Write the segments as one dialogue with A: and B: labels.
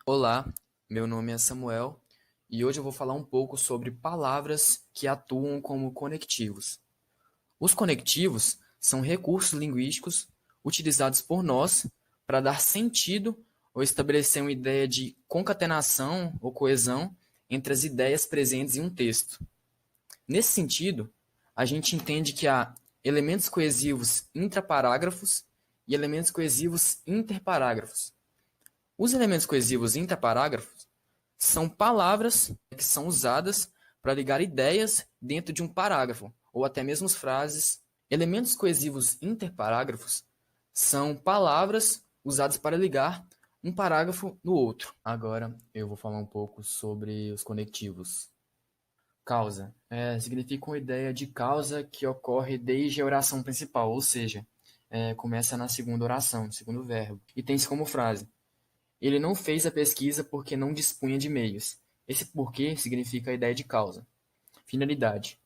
A: Olá, meu nome é Samuel e hoje eu vou falar um pouco sobre palavras que atuam como conectivos. Os conectivos são recursos linguísticos utilizados por nós para dar sentido ou estabelecer uma ideia de concatenação ou coesão entre as ideias presentes em um texto. Nesse sentido, a gente entende que há elementos coesivos intraparágrafos e elementos coesivos interparágrafos. Os elementos coesivos intraparágrafos são palavras que são usadas para ligar ideias dentro de um parágrafo, ou até mesmo frases. Elementos coesivos interparágrafos são palavras usadas para ligar um parágrafo no outro. Agora eu vou falar um pouco sobre os conectivos. Causa significa uma ideia de causa que ocorre desde a oração principal, ou seja, começa na segunda oração, no segundo verbo, e tem-se como frase: ele não fez a pesquisa porque não dispunha de meios. Esse porquê significa a ideia de causa. Finalidade.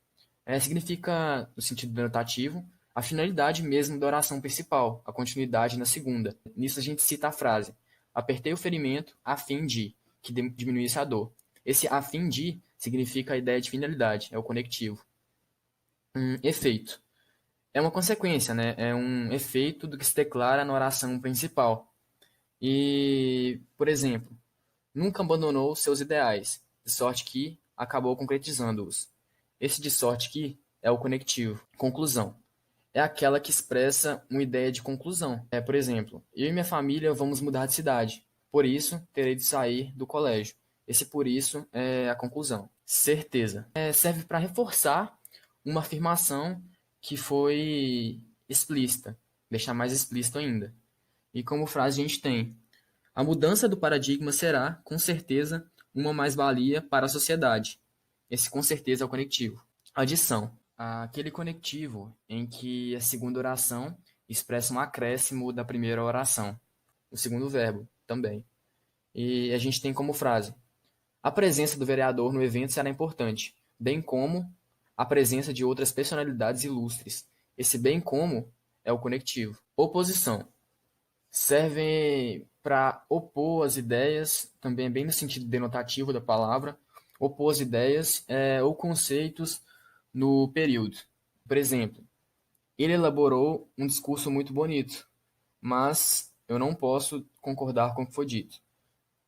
A: Significa, no sentido denotativo, a finalidade mesmo da oração principal, a continuidade na segunda. Nisso a gente cita a frase: apertei o ferimento a fim de que diminuísse a dor. Esse a fim de significa a ideia de finalidade, é o conectivo. Efeito. É uma consequência, né? É um efeito do que se declara na oração principal. E, por exemplo, nunca abandonou seus ideais, de sorte que acabou concretizando-os. Esse de sorte que é o conectivo. Conclusão. É aquela que expressa uma ideia de conclusão. Por exemplo, eu e minha família vamos mudar de cidade. Por isso, terei de sair do colégio. Esse por isso é a conclusão. Certeza. Serve para reforçar uma afirmação que foi explícita, deixar mais explícito ainda. E como frase a gente tem: a mudança do paradigma será, com certeza, uma mais-valia para a sociedade. Esse com certeza é o conectivo. Adição. Aquele conectivo em que a segunda oração expressa um acréscimo da primeira oração. O segundo verbo também. E a gente tem como frase: a presença do vereador no evento será importante, bem como a presença de outras personalidades ilustres. Esse bem como é o conectivo. Oposição. Servem para opor as ideias, também é bem no sentido denotativo da palavra, opor as ideias ou conceitos no período. Por exemplo, ele elaborou um discurso muito bonito, mas eu não posso concordar com o que foi dito.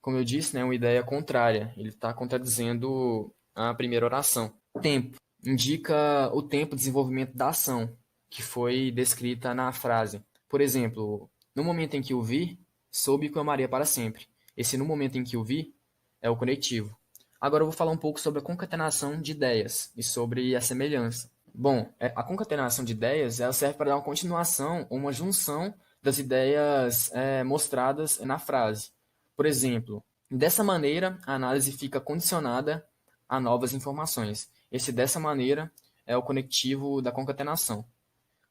A: Como eu disse, né, uma ideia contrária, ele está contradizendo a primeira oração. Tempo indica o tempo de desenvolvimento da ação, que foi descrita na frase. Por exemplo, no momento em que o vi, soube que o amaria para sempre. Esse no momento em que o vi é o conectivo. Agora eu vou falar um pouco sobre a concatenação de ideias e sobre a semelhança. Bom, a concatenação de ideias ela serve para dar uma continuação ou uma junção das ideias mostradas na frase. Por exemplo, dessa maneira, a análise fica condicionada a novas informações. Esse dessa maneira é o conectivo da concatenação.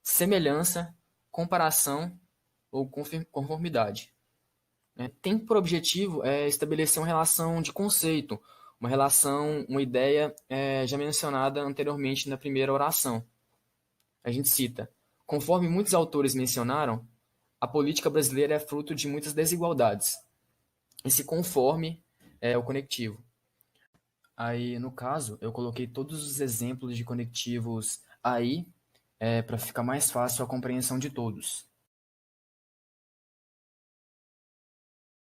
A: Semelhança, comparação ou conformidade. Tem por objetivo estabelecer uma relação de conceito, uma relação, uma ideia já mencionada anteriormente na primeira oração. A gente cita: conforme muitos autores mencionaram, a política brasileira é fruto de muitas desigualdades. Esse conforme é o conectivo. Aí, no caso, eu coloquei todos os exemplos de conectivos aí para ficar mais fácil a compreensão de todos.